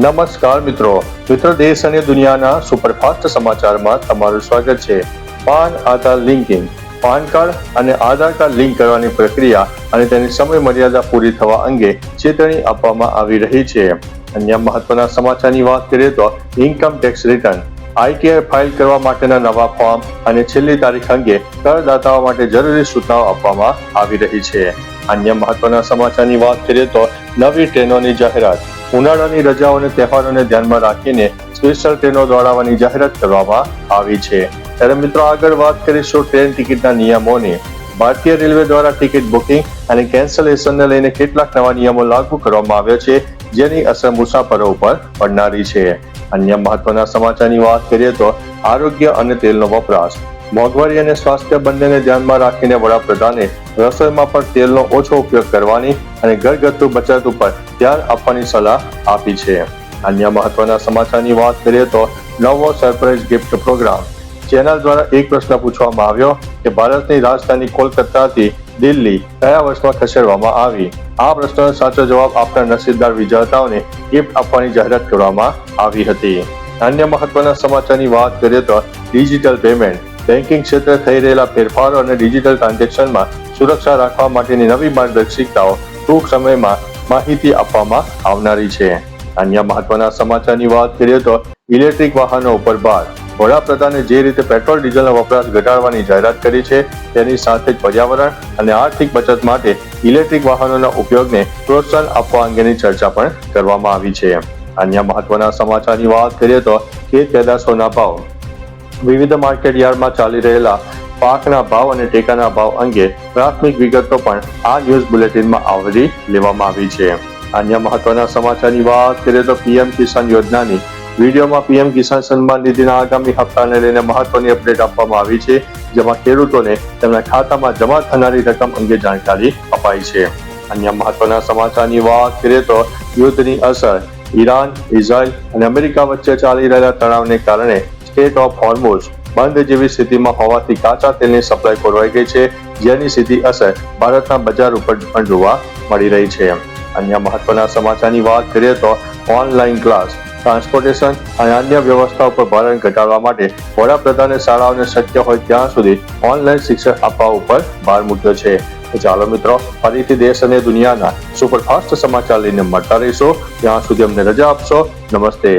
નમસ્કાર મિત્રો દેશ અને દુનિયાના સુપરફાસ્ટ સમાચારમાં તમારું સ્વાગત છે। પાન આધાર લિંકિંગ પાન કાર્ડ અને આધાર કાર્ડ લિંક કરવાની પ્રક્રિયા અને તેની સમય મર્યાદા પૂરી થવા અંગે ચેતવણી આપવામાં આવી રહી છે। અન્ય મહત્વના સમાચારની વાત કરીએ તો income tax return ITR file કરવા માટેના નવા ફોર્મ અને છેલ્લી તારીખ અંગે કરદાતાઓ માટે જરૂરી સૂચનાઓ આપવામાં આવી રહી છે। અન્ય મહત્વના સમાચારની વાત કરીએ તો નવી ટ્રેનોની જાહેરાત ઉનાળાની રજાઓ અને તહેવારોને ધ્યાનમાં રાખીને સ્પેશિયલ ટ્રેનો દોડાવવાની જાહેરાત કરવામાં આવી છે। ત્યારે મિત્રો આગળ વાત કરીશું ટ્રેન ટિકિટના નિયમોની। ભારતીય રેલવે દ્વારા ટિકિટ બુકિંગ અને કેન્સલેશનને લઈને કેટલાક નવા નિયમો લાગુ કરવામાં આવ્યા છે, જેની અસર મુસાફરો ઉપર પડનારી છે। અન્ય મહત્વના સમાચારની વાત કરીએ તો આરોગ્ય અને તેલનો વપરાશ મોંઘવારી અને સ્વાસ્થ્ય બંનેને ધ્યાનમાં રાખીને વડાપ્રધાને રસોઈમાં પણ તેલનો ઓછો ઉપયોગ કરવાની અને ઘરગથ્થુ બચત ઉપર ધ્યાન આપવાની સલાહ આપી છે। અન્ય મહત્વના સમાચારની વાત કરીએ તો નવો સરપ્રાઇઝ ગિફ્ટ પ્રોગ્રામ ચેનલ દ્વારા એક પ્રશ્ન પૂછવામાં આવ્યો કે ભારતની રાજધાની કોલકાતાથી દિલ્હી કયા વર્ષમાં ખસેડવામાં આવી। આ પ્રશ્નનો સાચો જવાબ આપનાર નસીબદાર વિજેતાઓને ગિફ્ટ આપવાની જાહેરાત કરવામાં આવી હતી। અન્ય મહત્વના સમાચારની વાત કરીએ તો ડિજિટલ પેમેન્ટ બેન્કિંગ ક્ષેત્રે થઈ રહેલા ફેરફારો અને ડિજિટલ ટ્રાન્ઝેક્શનમાં સુરક્ષા રાખવા માટેની નવી માર્ગદર્શિકાઓ ટૂંક સમયમાં માહિતી આપવામાં આવનારી છે। અન્ય મહત્વના સમાચારની વાત કરીએ તો ઇલેક્ટ્રિક વાહનો ઉપર ભાર વડાપ્રધાને જે રીતે પેટ્રોલ ડીઝલનો વપરાશ ઘટાડવાની જાહેરાત કરી છે, તેની સાથે જ પર્યાવરણ અને આર્થિક બચત માટે ઇલેક્ટ્રિક વાહનોના ઉપયોગને પ્રોત્સાહન આપવા અંગેની ચર્ચા પણ કરવામાં આવી છે। અન્ય મહત્વના સમાચારની વાત કરીએ તો ખેત પેદાશોના ભાવ વિવિધ માર્કેટ યાર્ડમાં ચાલી રહેલા પાકના ભાવ અને ટેકાના ભાવ અંગે પ્રાથમિક વિગતો પણ આ ન્યૂઝ બુલેટિનમાં આવરી લેવામાં આવી છે। અન્ય મહત્વના સમાચારની વાત કરીએ તો પીએમ કિસાન યોજનાની વિડીયોમાં પીએમ કિસાન સન્માન નિધિના આગામી હપ્તાને લઈને મહત્વની અપડેટ આપવામાં આવી છે, જેમાં ખેડૂતોને તેમના ખાતામાં જમા થનારી રકમ અંગે જાણકારી અપાઈ છે। અન્ય મહત્વના સમાચારની વાત કરીએ તો યુદ્ધની અસર ઈરાન, ઇઝરાયલ અને અમેરિકા વચ્ચે ચાલી રહેલા તણાવને કારણે સ્ટેટ ઓફ હોર્મુઝ બંધ જેવી સ્થિતિમાં હોવાથી કાચા તેલની સપ્લાય ખોરવાઈ ગઈ છે, જેની સીધી અસર ભારતના બજાર ઉપર પણ જોવા મળી રહી છે। અન્ય મહત્વના સમાચારની વાત કરીએ તો ઓનલાઈન ક્લાસ ટ્રાન્સપોર્ટેશન અને અન્ય વ્યવસ્થાઓ પર ભારણ ઘટાડવા માટે વડાપ્રધાને શાળાઓને શક્ય હોય ત્યાં સુધી ઓનલાઈન શિક્ષણ આપવા ઉપર ભાર મૂક્યો છે। તો ચાલો મિત્રો, ફરીથી દેશ અને દુનિયાના સુપરફાસ્ટ સમાચાર લઈને મળતા રહીશું। ત્યાં સુધી અમને રજા આપશો। નમસ્તે।